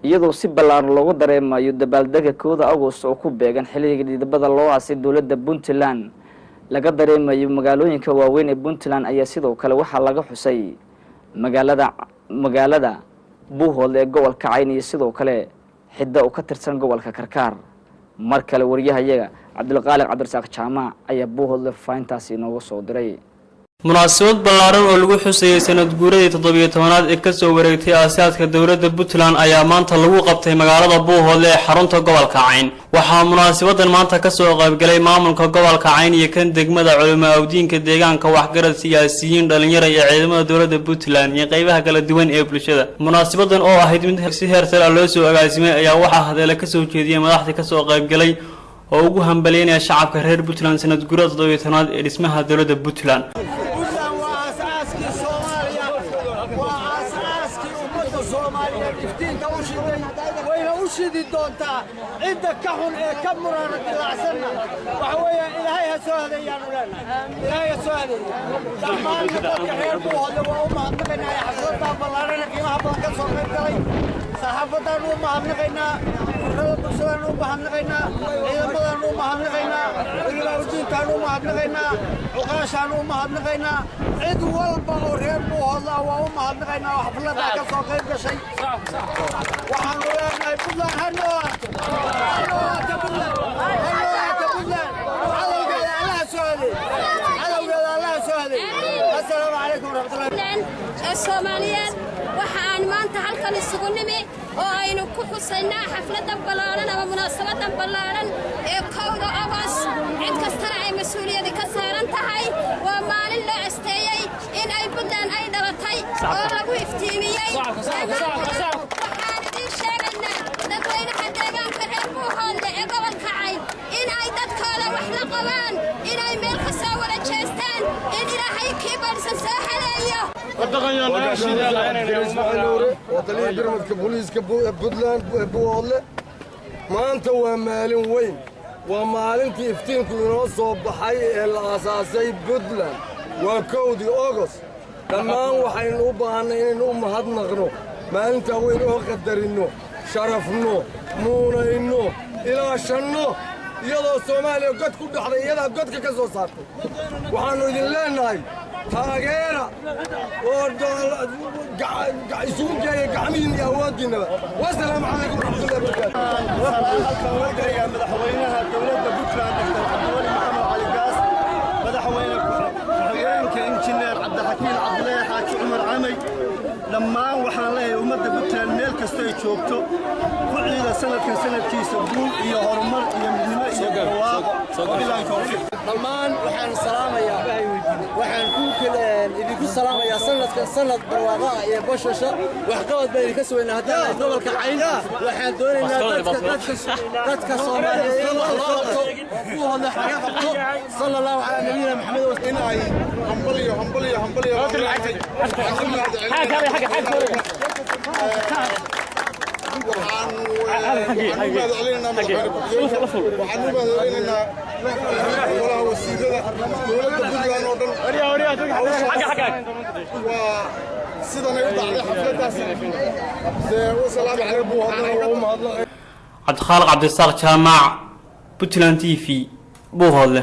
iyadoo si ballaaran loogu dareemayo dabaaldega 1 Agosto oo ku beegan xilliga dhidibada loo aasay dawladda Puntland laga dareemayo magaalooyinka waaweyn ee Puntland ayaa sidoo kale waxa laga xusay magaalada Buuhoodle ee gobolka Cayn iyo sidoo kale xidda oo ka tirsan gobolka Karkaar mar kale wariyahayaga Cabdulqaaliq Cabdirasaaq Jaamac ayaa Buuhoodle fayntaasi inooga soo diray munaasabad ballaaran oo lagu xusayay sanad guuradii 17aad ee ka soo wareegtay aasaadka dawladda Puntland ayaa maanta lagu qabtay magaalada Buuhoodle ee xarunta gobolka Cayn waxaa munaasabadan maanta ka soo qayb galay maamulka gobolka Cayn iyo kan degmada culimada deegaanka waxgarad siyaasiyiin dhalinyaro iyo ciidamada dawladda Puntland iyo qaybaha kala duwan ee bulshada munaasabadan oo ahayd mid si heer sare loo soo agaasimay ayaa waxaa hadalka ka soo jeediyay madaxda ka soo qayb galay oo ugu hambalyeynaya shacabka reer Puntland sanad guurada 17aad ee dhismaha dawladda Puntland وشدي دونتا عند كحون كمران العسنا وحويا إلهي هسوهدي يا نولانا إلهي هسوهدي دعمان كتابك غير بوهدي وأمها مقنا يا حسوطا بلارنا كيما بلانك صغير كلي صحافة أمها مقنا وخلال برسولان أمها مقنا عيدمدان أمها مقنا وإلا وجين كانوا أمها مقنا وقاشان أمها مقنا عيد والبا غير بوهدي وأمها مقنا وحفلتها كصغير كشي وحنولانا يبدو السلام عليكم ورحمة الله الصوماليات waxaan maanta halkan isugu nimi oo aynu ku xusaynaa xafladda ballaaran ama munaasabadda ballaaran ee 1 Agost cid kasta ay mas'uuliyad ka saaran tahay waa maalin la asteeyay in ay Puntland ay dhalatay oo lagu iftiimiyay dadweynaha deegaanka reer Buuhoodle ee gobolka Cayn in ay dadkooda wax la qabaan in ay meel ka soo wada jeestaan in ilaahay kiibarsan soo haleeyo وطليع برمتك بوليس كبودلاند بوهودله maanta waa maalin weyn waa maalintii iftiinku inoo soo baxay ee la aasaasay Puntland waa 1 August dhammaan waxaynu u baahnay inaynu u mahadnaqno maalinta weyn oo qadarino sharafno muunayno ilaashanno iyadoo Soomaaliya god ku dhaxday iyada godka ka soo saartay waxaanu idin leenahay taageera oo isugu geeyay gacmihiin iyo awoodiinaba wassalaamu calaykum waraxmatullahi wabarakaatuh madaxweynaha dawladda Puntland Dr. Cabdiwali Maxamed Cali Gaas madaxweyne ku-xigeenka injineer Cabdixakiin Cabdilaahi Xaaji Cumar Camay dhammaan waxaan leeyahay ummadda Puntland meel kasta ay joogto ku ciida sanadkan sanadkiisa guul iyo horumar iyo midnimo iyo barwaaqo dhammaan waxaan salaamayaa waxaan idinku salaamayaa sanadkan sanad barwaaqo iyo bashasha wax qabad baan idinka sugaynaa haddaan gobolka Cayn waxaan doonaynaa dadka Soomaaliyeed in loo qabto Buuhoodle xaga qabto sallallahu alayhi nabiyina Maxamed in ay hambaliyo Cabdulqaaliq Cabdirasaaq Jaamac Puntland TV Buuhoodle